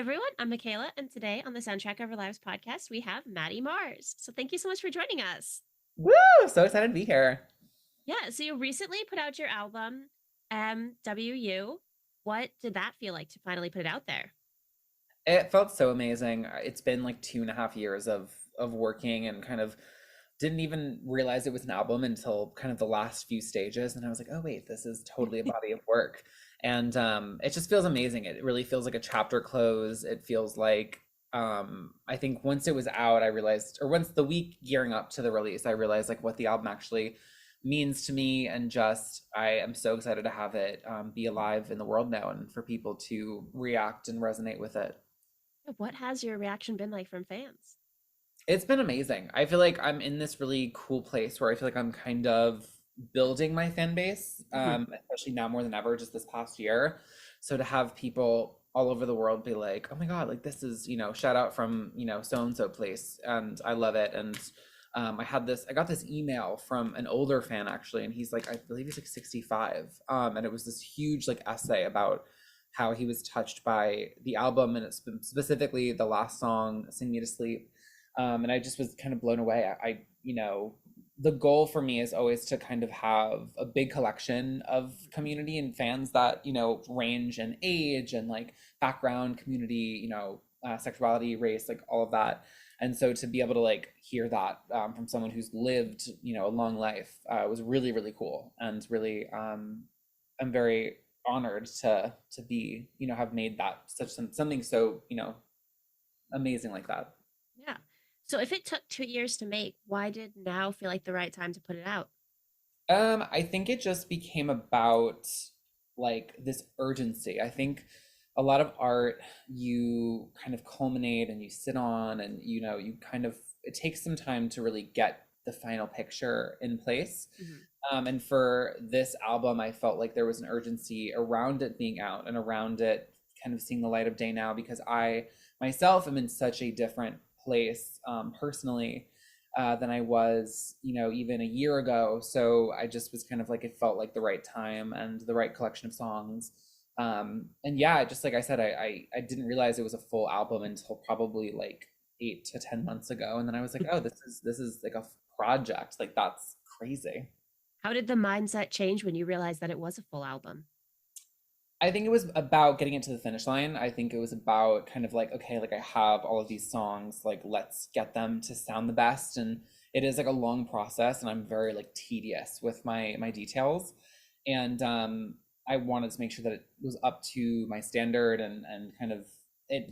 everyone, I'm Mackayla, and today on the Soundtrack of Our Lives podcast, we have Matty Marz. So thank you so much for joining us. Woo! So excited to be here. Yeah, so you recently put out your album, m.w.u. What did that feel like to finally put it out there? It felt so amazing. It's been like 2.5 years of working and kind of didn't even realize it was an album until kind of the last few stages. And I was like, oh wait, this is totally a body of work. And it just feels amazing. It really feels like a chapter close. It feels like I think once it was out, I realized, or once the week gearing up to the release, I realized like what the album actually means to me, and just I am so excited to have it be alive in the world now and for people to react and resonate with it. What has your reaction been like from fans? It's been amazing. I feel like I'm in this really cool place where I feel like I'm kind of building my fan base, Mhm. especially now more than ever, just this past year. So to have people all over the world be like, oh my God, like this is, shout out from, so and so place. And I love it. And I got this email from an older fan actually, and he's like, I believe he's like 65. And it was this huge like essay about how he was touched by the album, and it's specifically the last song, Sing Me to Sleep. And I just was kind of blown away. The goal for me is always to kind of have a big collection of community and fans that, range in age and like background, community, sexuality, race, like all of that. And so to be able to like hear that from someone who's lived, a long life was really, really cool. And really, I'm very honored to be, have made that something so, amazing like that. Yeah. So if it took 2 years to make, why did now feel like the right time to put it out? I think it just became about like this urgency. I think a lot of art you kind of culminate and you sit on, and you kind of, it takes some time to really get the final picture in place. Mhm. And for this album, I felt like there was an urgency around it being out and around it kind of seeing the light of day now, because I myself am in such a different place personally than I was, even a year ago. So I just was kind of like, it felt like the right time and the right collection of songs. And yeah, just like I said, I didn't realize it was a full album until probably like 8 to 10 months ago. And then I was like, oh, this is like a project. Like that's crazy. How did the mindset change when you realized that it was a full album? I think it was about getting it to the finish line. I think it was about kind of like, okay, like I have all of these songs, like let's get them to sound the best. And it is like a long process, and I'm very like tedious with my details. And I wanted to make sure that it was up to my standard, and kind of it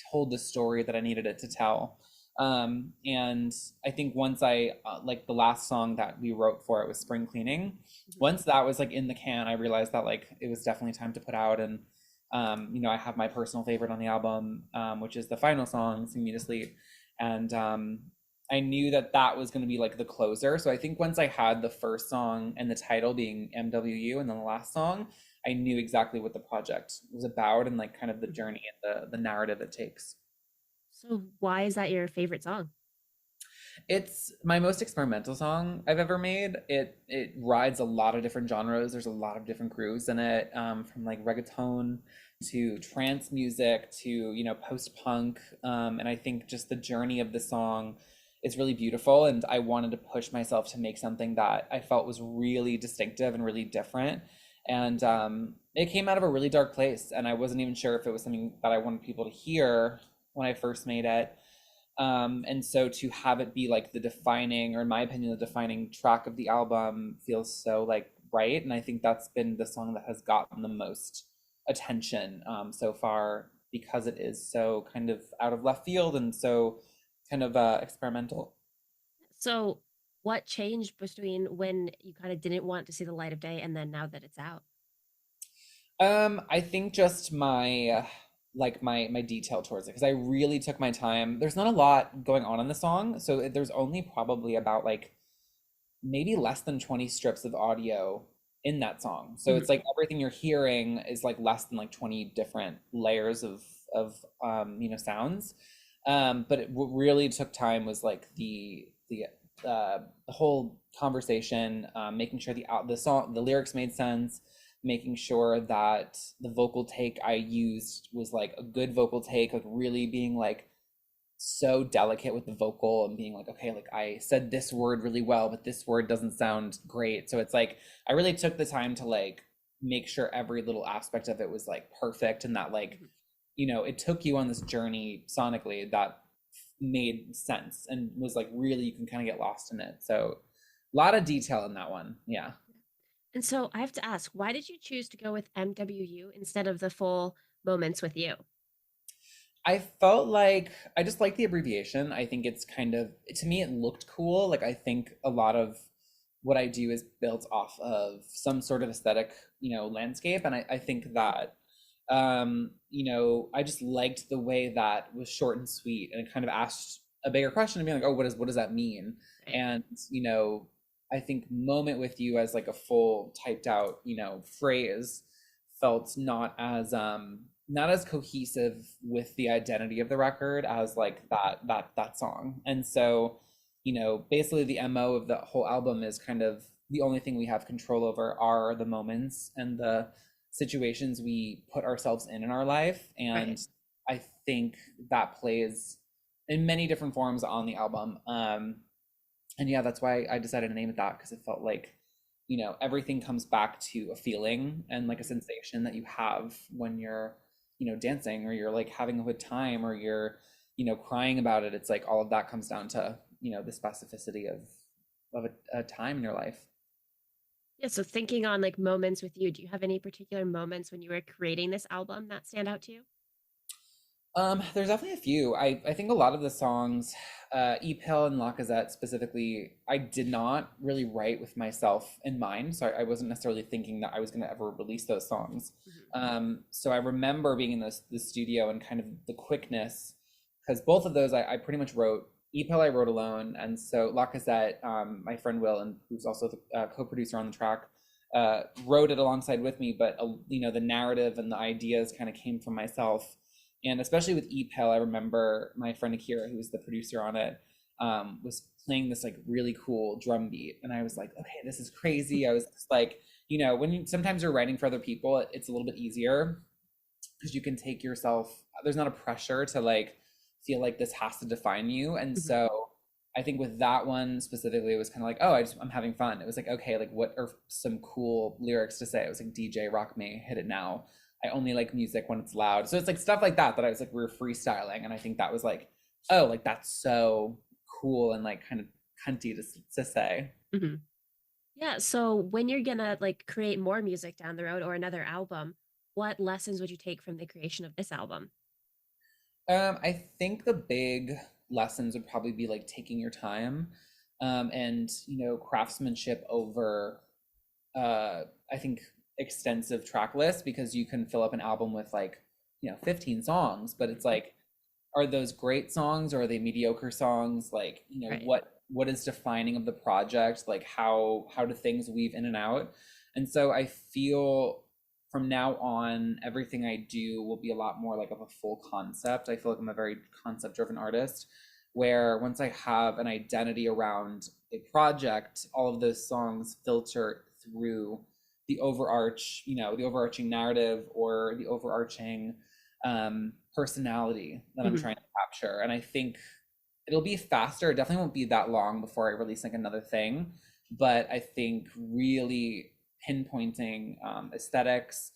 told the story that I needed it to tell. And I think once I like the last song that we wrote for it was Spring Cleaning. Mhm. Once that was like in the can, I realized that like it was definitely time to put out. And I have my personal favorite on the album, which is the final song, Sing Me to Sleep. And I knew that that was going to be like the closer. So I think once I had the first song and the title being m.w.u and then the last song, I knew exactly what the project was about, and like kind of the Mhm. journey and the narrative it takes. So why is that your favorite song? It's my most experimental song I've ever made. It rides a lot of different genres. There's a lot of different grooves in it, from like reggaeton to trance music to post punk. And I think just the journey of the song is really beautiful. And I wanted to push myself to make something that I felt was really distinctive and really different. And it came out of a really dark place, and I wasn't even sure if it was something that I wanted people to hear when I first made it. And so to have it be like the defining, or in my opinion, the defining track of the album feels so like right. And I think that's been the song that has gotten the most attention so far, because it is so kind of out of left field and so kind of experimental. So, what changed between when you kind of didn't want to see the light of day and then now that it's out? I think just my detail towards it, because I really took my time. There's not a lot going on in the song, so there's only probably about like maybe less than 20 strips of audio in that song. So Mhm. it's like everything you're hearing is like less than like 20 different layers of sounds. But what really took time was like the whole conversation, making sure the song, the lyrics made sense, making sure that the vocal take I used was like a good vocal take, like really being like so delicate with the vocal and being like, okay, like I said this word really well, but this word doesn't sound great. So it's like I really took the time to like make sure every little aspect of it was like perfect, and that like, Mhm. it took you on this journey sonically that made sense and was like really you can kind of get lost in it. So a lot of detail in that one. Yeah. And so I have to ask, why did you choose to go with m.w.u instead of the full Moments with You? I felt like I just like the abbreviation. I think it's kind of, to me, it looked cool. Like, I think a lot of what I do is built off of some sort of aesthetic, landscape. And I think that, I just liked the way that was short and sweet, and it kind of asked a bigger question to me, like, oh, what does that mean? Right. And, I think moment with you as like a full typed out, phrase felt not as cohesive with the identity of the record as like that song. And so, basically the MO of the whole album is kind of the only thing we have control over are the moments and the situations we put ourselves in our life. And Right. I think that plays in many different forms on the album. And yeah, that's why I decided to name it that, because it felt like, everything comes back to a feeling and like a Mhm. sensation that you have when you're, dancing, or you're like having a good time, or you're, crying about it. It's like all of that comes down to, the specificity of a time in your life. Yeah, so thinking on like Moments with You, do you have any particular moments when you were creating this album that stand out to you? There's definitely a few. I think a lot of the songs, Pill and Lacazette specifically, I did not really write with myself in mind. So I wasn't necessarily thinking that I was going to ever release those songs. Mhm. So I remember being in the studio and kind of the quickness, because both of those I pretty much wrote. Pill I wrote alone, and so Lacazette, my friend Will, and who's also the co-producer on the track, wrote it alongside with me. But the narrative and the ideas kind of came from myself, and especially with EPEL, I remember my friend Akira, who was the producer on it, was playing this like really cool drum beat. And I was like, okay, this is crazy. I was just like, sometimes you're writing for other people, it's a little bit easier because you can take yourself, there's not a pressure to like feel like this has to define you. And Mhm. so I think with that one specifically, it was kind of like, oh, I'm having fun. It was like, okay, like what are some cool lyrics to say? It was like, DJ rock me, hit it now. I only like music when it's loud. So it's like stuff like that I was like, we were freestyling. And I think that was like, oh, like that's so cool and like kind of cunty to say. Mhm. Yeah, so when you're gonna like create more music down the road or another album, what lessons would you take from the creation of this album? I think the big lessons would probably be like taking your time, and craftsmanship over, I think, extensive track lists, because you can fill up an album with like 15 songs, but it's Mhm. like, are those great songs or are they mediocre songs? Like, Right. what is defining of the project? Like how do things weave in and out? And so I feel from now on, everything I do will be a lot more like of a full concept. I feel like I'm a very concept driven artist, where once I have an identity around a project, all of those songs filter through the overarching narrative or the overarching personality that I'm Mhm. trying to capture. And I think it'll be faster. It definitely won't be that long before I release like another thing. But I think really pinpointing aesthetics,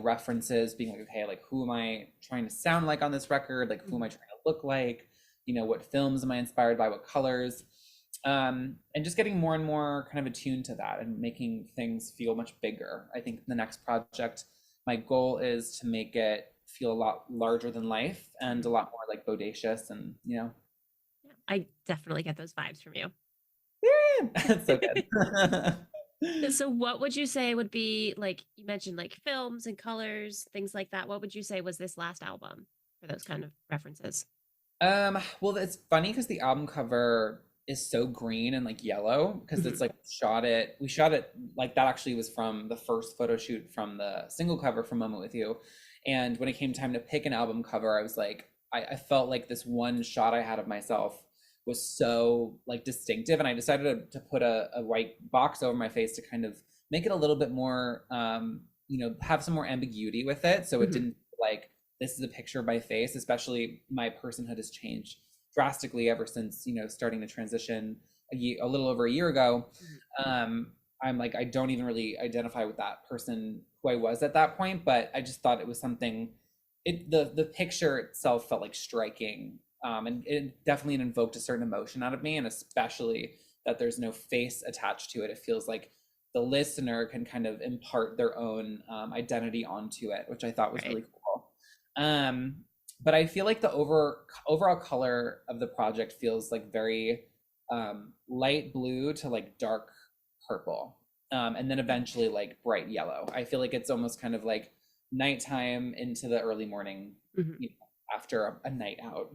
references, being like, okay, like who am I trying to sound like on this record? Like who am I Mhm. trying to look like? What films am I inspired by? What colors? And just getting more and more kind of attuned to that and making things feel much bigger. I think the next project, my goal is to make it feel a lot larger than life and a Mhm. lot more like bodacious and Yeah, I definitely get those vibes from you. That's so good. So what would you say would be like you mentioned like films and colors, things like that. What would you say was this last album for those kind of references? Well, it's funny because the album cover is so green and like yellow, because it's Mhm. like we shot it like that actually was from the first photo shoot from the single cover from Moment with You. And when it came time to pick an album cover, I was like, I felt like this one shot I had of myself was so like distinctive, and I decided to put a white box over my face to kind of make it a little bit more have some more ambiguity with it. So it Hmm. didn't like this is a picture of my face, especially my personhood has changed drastically ever since, starting to transition a little over a year ago. Hmm. Um, I'm like, I don't even really identify with that person who I was at that point, but I just thought it was something, the picture itself felt like striking. And it definitely invoked a certain emotion out of me, and especially that there's no face attached to it. It feels like the listener can kind of impart their own identity onto it, which I thought was Right. really cool. Um, but I feel like the overall color of the project feels like very light blue to like dark purple, and then eventually like bright yellow. I feel like it's almost kind of like nighttime into the early morning, Hmm. after a night out.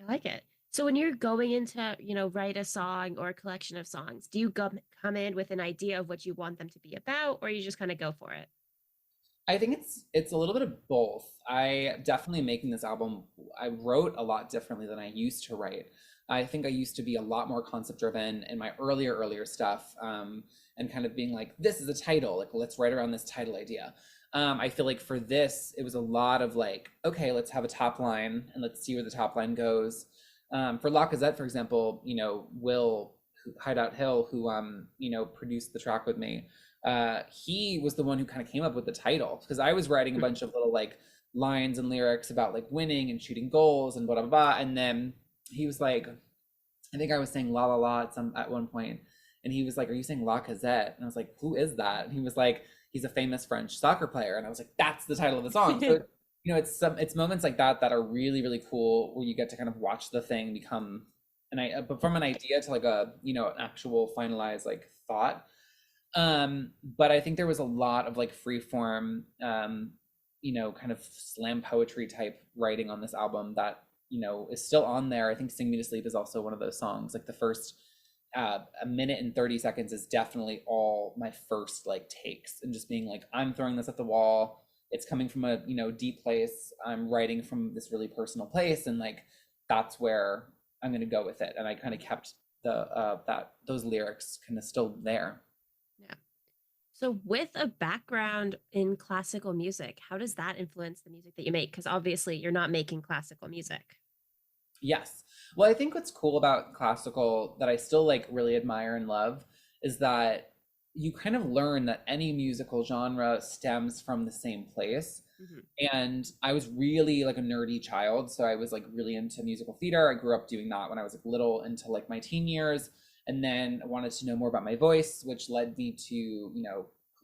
I like it. So when you're going into, write a song or a collection of songs, do you come in with an idea of what you want them to be about, or you just kind of go for it? I think it's a little bit of both. I definitely making this album, I wrote a lot differently than I used to write. I think I used to be a lot more concept driven in my earlier stuff, and kind of being like, this is a title, like let's write around this title idea. I feel like for this, it was a lot of like, okay, let's have a top line and let's see where the top line goes. For Lacazette, for example, Will Hideout Hill, who produced the track with me, he was the one who kind of came up with the title, because I was writing a Mhm. bunch of little like lines and lyrics about like winning and shooting goals and blah blah blah, and then he was like, I think I was saying la la la at one point, and he was like, "Are you saying La Cazette?" And I was like, "Who is that?" And he was like, "He's a famous French soccer player," and I was like, "That's the title of the song." So it's moments like that that are really really cool, where you get to kind of watch the thing become but from an idea to like a an actual finalized like thought. But I think there was a lot of like free form, kind of slam poetry type writing on this album that, is still on there. I think Sing Me to Sleep is also one of those songs. Like the first a minute and 30 seconds is definitely all my first like takes, and just being like, I'm throwing this at the wall. It's coming from a, deep place. I'm writing from this really personal place, and like that's where I'm gonna go with it. And I kind of kept those lyrics kind of still there. Yeah. So with a background in classical music, how does that influence the music that you make? Because obviously you're not making classical music. Yes. Well, I think what's cool about classical that I still like really admire and love is that you kind of learn that any musical genre stems from the same place. Hmm. And I was really like a nerdy child, so I was like really into musical theater. I grew up doing that when I was like little into like my teen years, and then I wanted to know more about my voice, which led me to,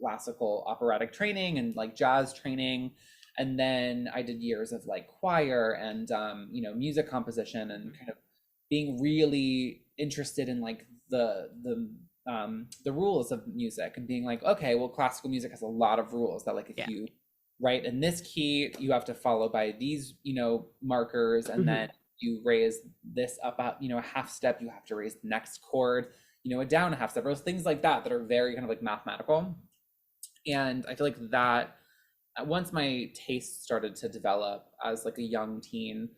classical operatic training and like jazz training. And then I did years of like choir and music composition, and kind of being really interested in like the rules of music, and being like, okay, well, classical music has a lot of rules that like if Yeah. you write in this key, you have to follow by these, markers, and Hmm. then you raise this up, a half step, you have to raise the next chord, a down a half step, or things like that that are very kind of like mathematical. And I feel like that once my taste started to develop as like a young teen,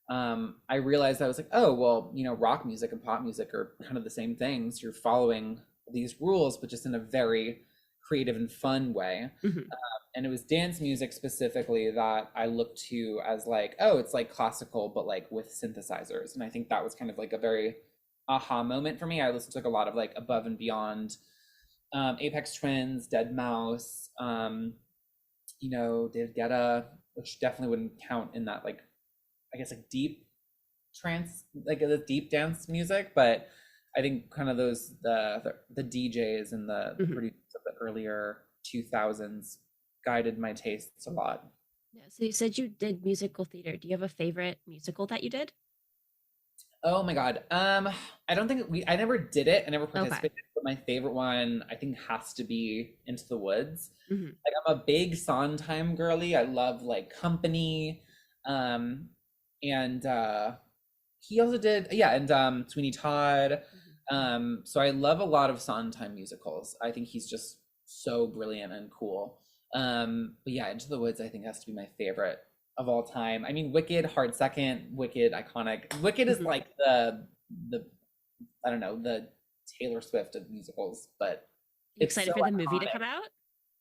I realized I was like, oh, well, rock music and pop music are kind of the same things. You're following these rules, but just in a very creative and fun way. Hmm. And it was dance music specifically that I looked to as like, oh, it's like classical, but like with synthesizers. And I think that was kind of like a very aha moment for me. I listened to like a lot of like Above and Beyond, Apex Twins, Dead Mouse, David Guetta, which definitely wouldn't count in that like, I guess like deep trance, like the deep dance music, but I think kind of those the DJs and the Hmm. producers of the earlier 2000s guided my tastes a lot. Yeah. So you said you did musical theater. Do you have a favorite musical that you did? Oh my God. I don't think I never did it. I never Okay. participated, but my favorite one I think has to be Into the Woods. Hmm. Like I'm a big Sondheim girly. I love like Company. Um, and he also did, yeah, and Sweeney Todd. Hmm. So I love a lot of Sondheim musicals. I think he's just so brilliant and cool. But yeah, Into the Woods I think has to be my favorite of all time. I mean, Wicked, hard second. Wicked, iconic. Wicked is Hmm. like the I don't know, the Taylor Swift of musicals, but You it's so excited for the movie to iconic. come out?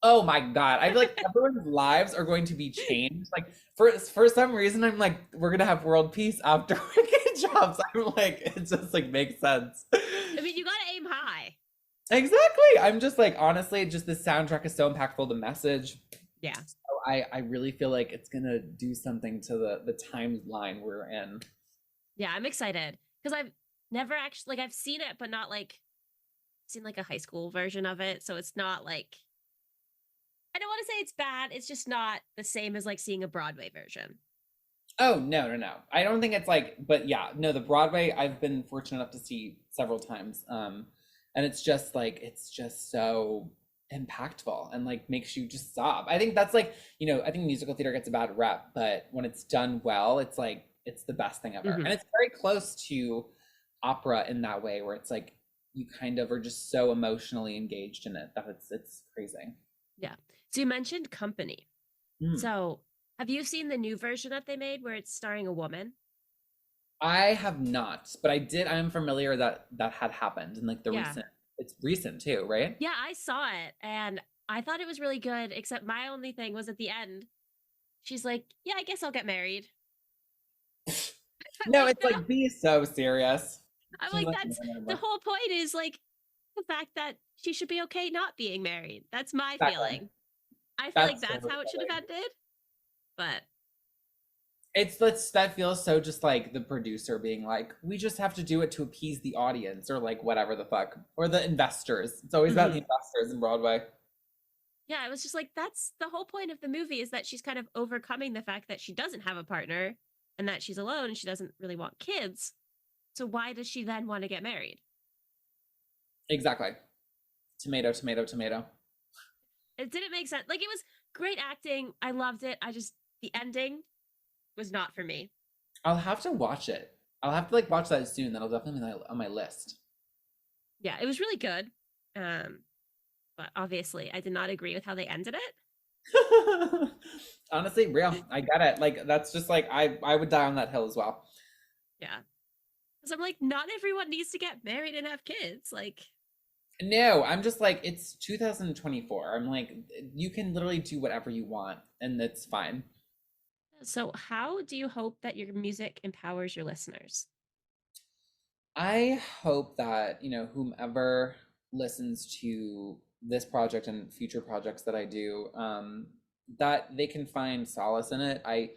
Oh my God. I feel like everyone's lives are going to be changed. Like for some reason, I'm like, we're gonna have world peace after we get jobs. I'm like, it just like makes sense. I mean, you gotta aim high. Exactly. I'm just like, honestly, just the soundtrack is so impactful, the message. Yeah. So I really feel like it's gonna do something to the timeline we're in. Yeah, I'm excited because I've never actually like I've seen it, but not like seen like a high school version of it. So it's not like I don't want to say it's bad. It's just not the same as like seeing a Broadway version. Oh, no, no, no. I don't think it's like, but yeah, no, the Broadway I've been fortunate enough to see several times. And it's just like it's just so impactful and like makes you just sob. I think that's like, I think musical theater gets a bad rep, but when it's done well, it's like it's the best thing ever. Hmm. And it's very close to opera in that way where it's like you kind of are just so emotionally engaged in it that it's crazy. Yeah. So you mentioned Company. Mm. So have you seen the new version that they made where it's starring a woman? I have not, but I am familiar that that had happened in like the Yeah. recent. It's recent too, right? Yeah, I saw it and I thought it was really good, except my only thing was at the end. She's like, yeah, I guess I'll get married. I'm No, like, it's no. like be so serious. I'm She's like, like, that's "No, no, the no." whole point is like the fact that she should be okay not being married. That's my Exactly. feeling. I feel like That's that's so how it should have silly. ended. But That feels so just like the producer being like, we just have to do it to appease the audience or like whatever the fuck or the investors. It's always about the mhm. investors in Broadway. Yeah, I was just like, that's the whole point of the movie is that she's kind of overcoming the fact that she doesn't have a partner and that she's alone and she doesn't really want kids. So why does she then want to get married? Exactly. Tomato, tomato, tomato. It didn't make sense. Like it was great acting. I loved it. The ending was not for me. I'll have to watch it. I'll have to like watch that soon. That'll definitely be on my list. Yeah, it was really good. Um, but obviously I did not agree with how they ended it. Honestly, real. I get it. Like that's just like I would die on that hill as well. Yeah. Because I'm like, not everyone needs to get married and have kids. Like, No, I'm just like it's 2024. I'm like you can literally do whatever you want and it's fine. so how do you hope that your music empowers your listeners? I hope that, whomever listens to this project and future projects that I do, that they can find solace in it. I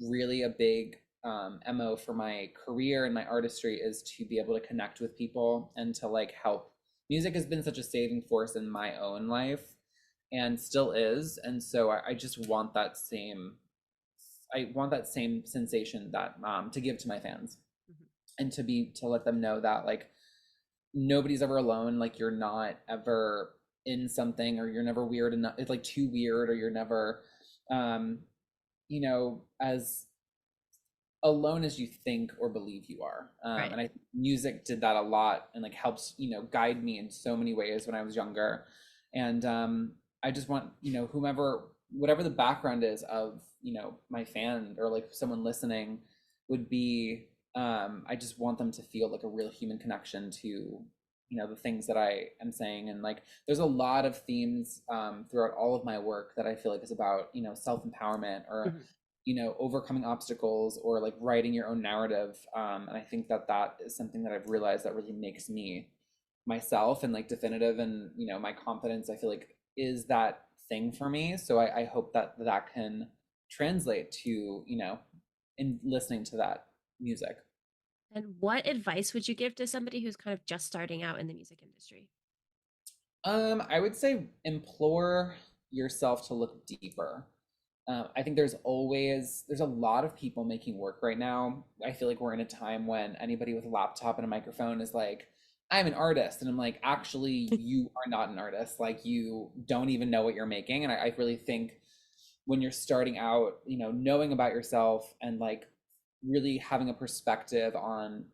really a big MO for my career and my artistry is to be able to connect with people and to like help. Music has been such a saving force in my own life and still is. And so I just want that same, I want that same sensation that to give to my fans Mhm. and to let them know that like nobody's ever alone, like you're not ever in something or you're never weird enough, it's like too weird or you're never um as alone as you think or believe you are. Right. And I think music did that a lot and like helps guide me in so many ways when I was younger. And I just want whomever whatever the background is of my fan or like someone listening would be, I just want them to feel like a real human connection to the things that I am saying. And like there's a lot of themes throughout all of my work that I feel like is about self-empowerment or Mhm. overcoming obstacles or like writing your own narrative. And I think that that is something that I've realized that really makes me myself and like definitive and my confidence I feel like is that thing for me. So I hope that that can translate to in listening to that music. And what advice would you give to somebody who's kind of just starting out in the music industry? I would say implore yourself to look deeper. I think there's a lot of people making work right now. I feel like we're in a time when anybody with a laptop and a microphone is like, I'm an artist. And I'm like, actually, you are not an artist. Like, you don't even know what you're making. And I really think when you're starting out, knowing about yourself and like really having a perspective on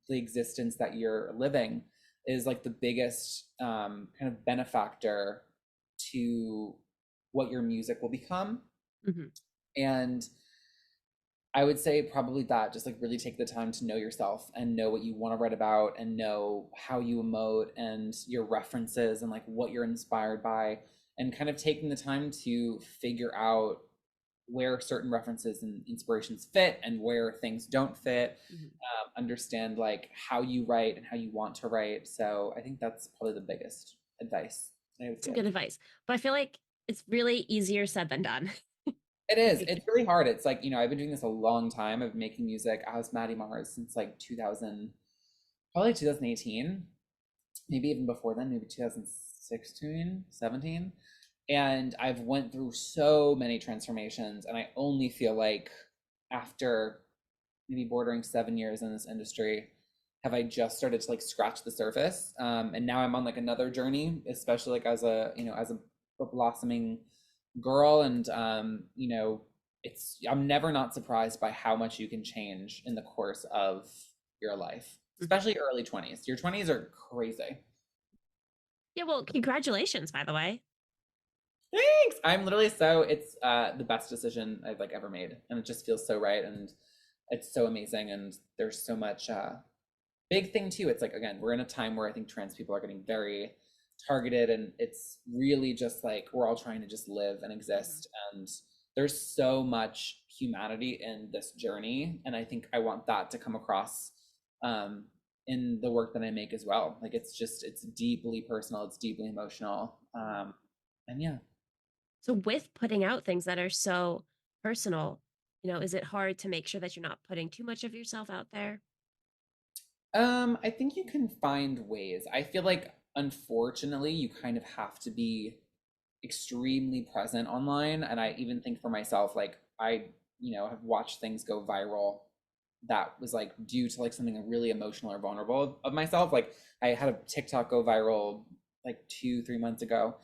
the existence that you're living is like the biggest kind of benefactor to what your music will become. Mhm. And I would say probably that just like really take the time to know yourself and know what you want to write about and know how you emote and your references and like what you're inspired by and kind of taking the time to figure out where certain references and inspirations fit and where things don't fit. Mhm. Understand like how you write and how you want to write. So I think that's probably the biggest advice I would Some give. good advice. But I feel like it's really easier said than done. It is. Like, It's really hard. It's like, I've been doing this a long time. I've been making music. I was Matty Marz since like 2000, probably 2018, maybe even before then, maybe 2016, 17. And I've went through so many transformations, and I only feel like after maybe bordering 7 years in this industry, have I just started to like scratch the surface. And now I'm on like another journey, especially like as a, as a blossoming girl. And, I'm never not surprised by how much you can change in the course of your life, mhm. especially early 20s. Your 20s are crazy. Yeah, well, congratulations, by the way. Thanks. I'm literally it's the best decision I've like ever made. And it just feels so right. And it's so amazing. And there's so much big thing too. It's like again, we're in a time where I think trans people are getting very targeted, and it's really just like we're all trying to just live and Mhm. exist. And there's so much humanity in this journey. And I think I want that to come across um in the work that I make as well. Like it's deeply personal, it's deeply emotional. Mhm. And yeah. So with putting out things that are so personal, is it hard to make sure that you're not putting too much of yourself out there? I think you can find ways. I feel like unfortunately you kind of have to be extremely present online. And I even think for myself, like I, have watched things go viral that was like due to like something really emotional or vulnerable of myself. Like I had a TikTok go viral like 2, 3 months ago.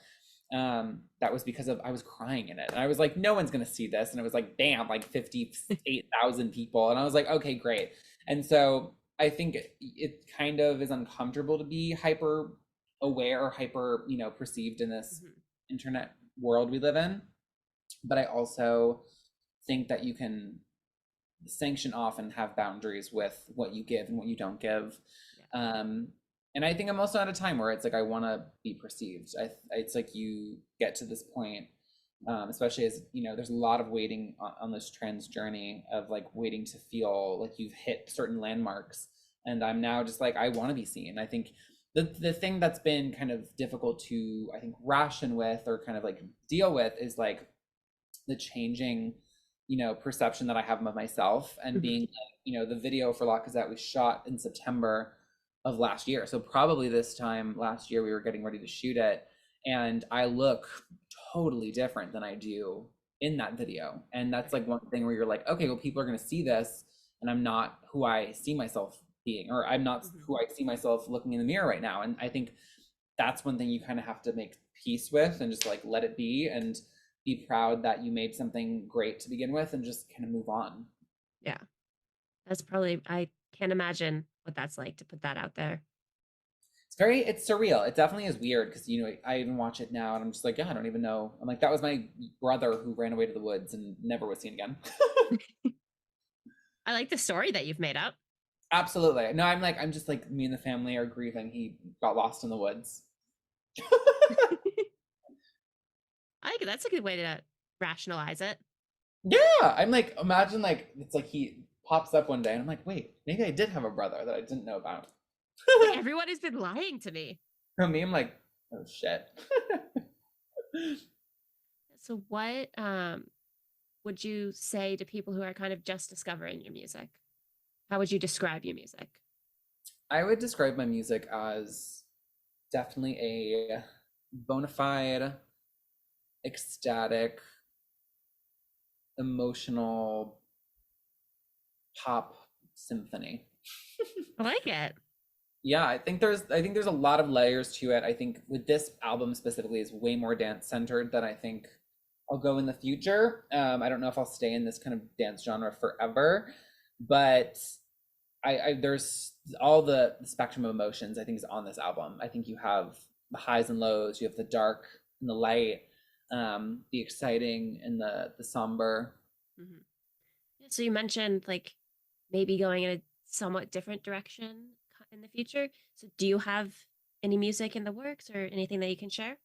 That was because of I was crying in it. And I was like, no one's gonna see this. And it was like, bam, like 58,000 people. And I was like, okay, great. And so I think it kind of is uncomfortable to be hyper aware or hyper, perceived in this Mhm. internet world we live in. But I also think that you can sanction off and have boundaries with what you give and what you don't give. Yeah. Um, and I think I'm also at a time where it's like I want to be perceived. It's like you get to this point, especially as there's a lot of waiting on this trans journey of like waiting to feel like you've hit certain landmarks. And I'm now just like I want to be seen. I think the thing that's been kind of difficult to I think ration with or kind of like deal with is like the changing perception that I have of myself, and Mhm. being like, the video for La Cazette was shot in September of last year. So probably this time last year we were getting ready to shoot it, and I look totally different than I do in that video. And that's Right. like one thing where you're like, okay, well, people are going to see this, and I'm not who I see myself being, or I'm not Mhm. who I see myself looking in the mirror right now. And I think that's one thing you kind of have to make peace with and just like let it be and be proud that you made something great to begin with and just kind of move on. Yeah. That's probably, I can't imagine what that's like to put that out there. It's surreal. It definitely is weird because I even watch it now and I'm just like, yeah, I don't even know. I'm like, that was my brother who ran away to the woods and never was seen again. I like the story that you've made up. Absolutely. No, I'm just like me and the family are grieving. He got lost in the woods. I think that's a good way to rationalize it. Yeah, I'm like, imagine like it's like he pops up one day and I'm like, wait, maybe I did have a brother that I didn't know about. Like everyone has been lying to me. For me, I'm like, oh shit. So what would you say to people who are kind of just discovering your music? How would you describe your music? I would describe my music as definitely a bona fide, ecstatic, emotional pop symphony. I like it. Yeah, I think there's a lot of layers to it. I think with this album specifically is way more dance centered than I think I'll go in the future. I don't know if I'll stay in this kind of dance genre forever, but I there's all the spectrum of emotions I think is on this album. I think you have the highs and lows, you have the dark and the light, the exciting and the somber. Mhm. Yeah, so you mentioned like maybe going in a somewhat different direction in the future. So do you have any music in the works or anything that you can share?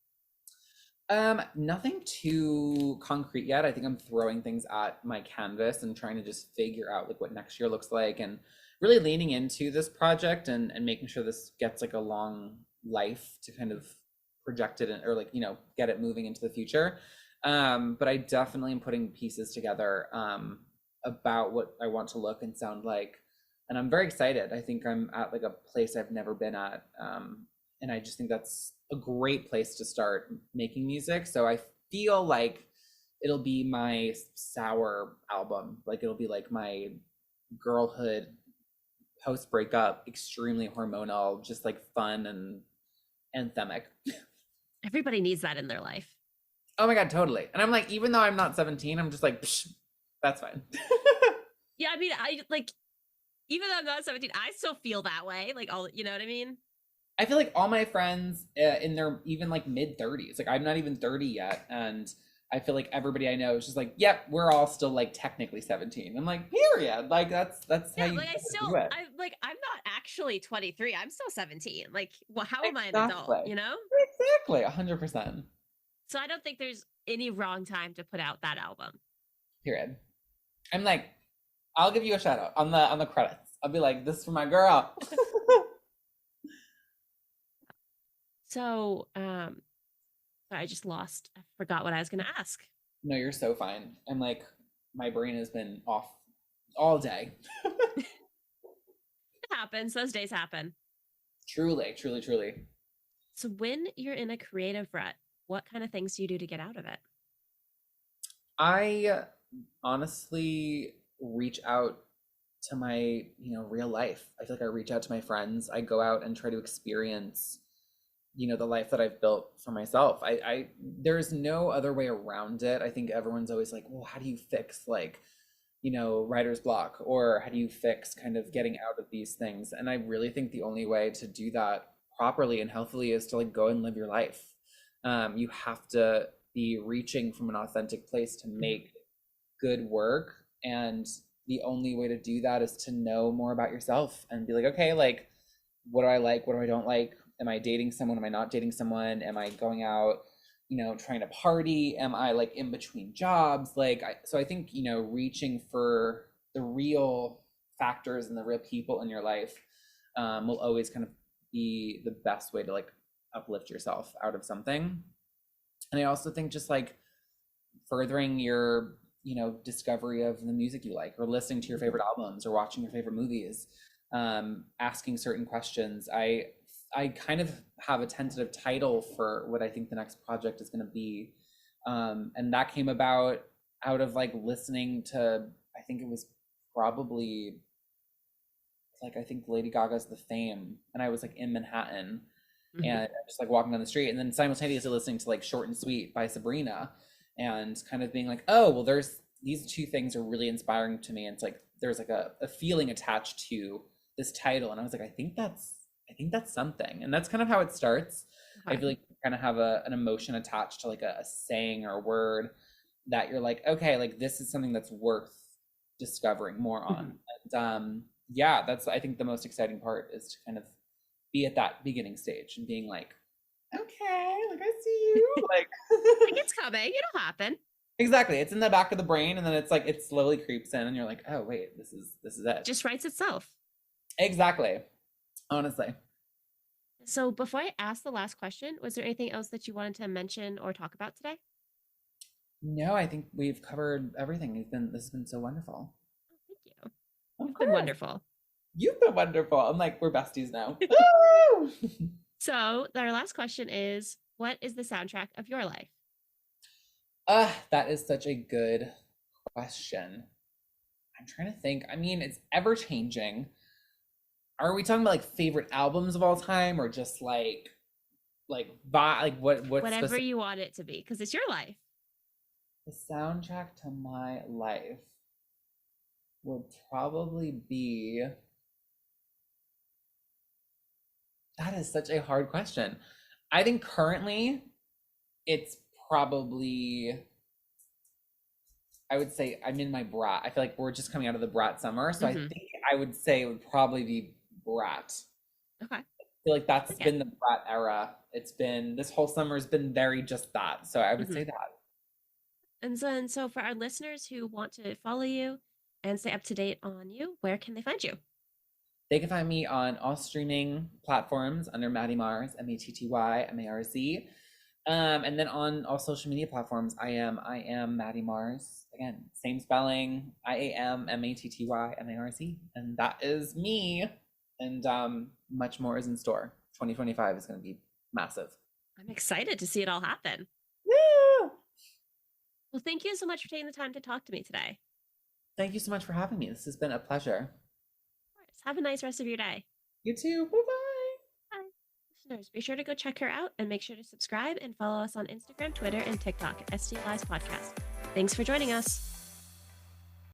Nothing too concrete yet. I think I'm throwing things at my canvas and trying to just figure out like what next year looks like, and really leaning into this project and making sure this gets like a long life to kind of project it in, or like, get it moving into the future. But I definitely am putting pieces together about what I want to look and sound like. And I'm very excited. I think I'm at like a place I've never been at. And I just think that's a great place to start making music. So I feel like it'll be my sour album. Like it'll be like my girlhood post breakup, extremely hormonal, just like fun and anthemic. Everybody needs that in their life. Oh my God, totally. And I'm like, even though I'm not 17, I'm just like, psh, that's fine. Yeah, I mean, I like, even though I'm not 17, I still feel that way. Like all, you know what I mean? I feel like all my friends in their even like mid 30s, like I'm not even 30 yet. And I feel like everybody I know is just like, yep, we're all still like technically 17. I'm like, period. Like that's how Yeah, you like do it. I'm not actually 23. I'm still 17. Like, well, how am I an adult, Exactly. you know? Exactly. 100%. So I don't think there's any wrong time to put out that album. Period. I'm like, I'll give you a shout out on the credits. I'll be like, this is for my girl. So, sorry, I forgot what I was going to ask. No, you're so fine. I'm like, my brain has been off all day. It happens. Those days happen. Truly, truly, truly. So when you're in a creative rut, what kind of things do you do to get out of it? I honestly reach out to my, real life. I feel like I reach out to my friends. I go out and try to experience, the life that I've built for myself. There's no other way around it. I think everyone's always like, well, how do you fix like, writer's block, or how do you fix kind of getting out of these things? And I really think the only way to do that properly and healthily is to like go and live your life. You have to be reaching from an authentic place to make good work. And the only way to do that is to know more about yourself and be like, okay, like, what do I like? What do I don't like? Am I dating someone? Am I not dating someone? Am I going out, trying to party? Am I like in between jobs? So I think, reaching for the real factors and the real people in your life will always kind of be the best way to like uplift yourself out of something. And I also think just like furthering your, discovery of the music you like, or listening to your favorite albums, or watching your favorite movies, asking certain questions. I kind of have a tentative title for what I think the next project is going to be. And that came about out of like listening to, I think it was probably like, I think Lady Gaga's The Fame. And I was like in Manhattan and just like walking down the street, and then simultaneously listening to like Short and Sweet by Sabrina, and kind of being like, oh, well, there's these two things are really inspiring to me. And it's like, there's like a feeling attached to this title. And I was like, I think that's something. And that's kind of how it starts. I feel like you kind of have an emotion attached to like a saying or a word that you're like, okay, like this is something that's worth discovering more on. And yeah, that's, I think the most exciting part is to kind of be at that beginning stage and being like, okay, like I see you. Like Like it's coming. It'll happen. exactly. It's in the back of the brain, and then it's like it slowly creeps in and you're like, oh wait, this is it. Just writes itself. Exactly. Honestly. So before I ask the last question, was there anything else that you wanted to mention or talk about today? No, I think we've covered everything. This has been so wonderful. Oh, thank you. Of You've been course. wonderful. You've been wonderful. I'm like, we're besties now. So our last question is, what is the soundtrack of your life? That is such a good question. I'm trying to think. I mean, it's ever changing. Are we talking about like favorite albums of all time, or just what Whatever you want it to be, because it's your life. The soundtrack to my life would probably be, that is such a hard question. I think currently it's probably, I would say I'm in my brat. I feel like we're just coming out of the brat summer. So I think I would say it would probably be Brat. Okay. feel like that's Okay. been the brat era. It's been this whole summer's been very just that. So I would say Hmm. that. And so for our listeners who want to follow you and stay up to date on you, where can they find you? They can find me on all streaming platforms under Matty Marz, MattyMarz. And then on all social media platforms, I am Matty Marz. Again, same spelling, IAMMATTYMARZ. And that is me. And much more is in store. 2025 is going to be massive. I'm excited to see it all happen. Woo! Well, thank you so much for taking the time to talk to me today. Thank you so much for having me. This has been a pleasure. Of course. Have a nice rest of your day. You too. Bye bye. Bye. Listeners, be sure to go check her out and make sure to subscribe and follow us on Instagram, Twitter, and TikTok at STLI's Podcast. Thanks for joining us.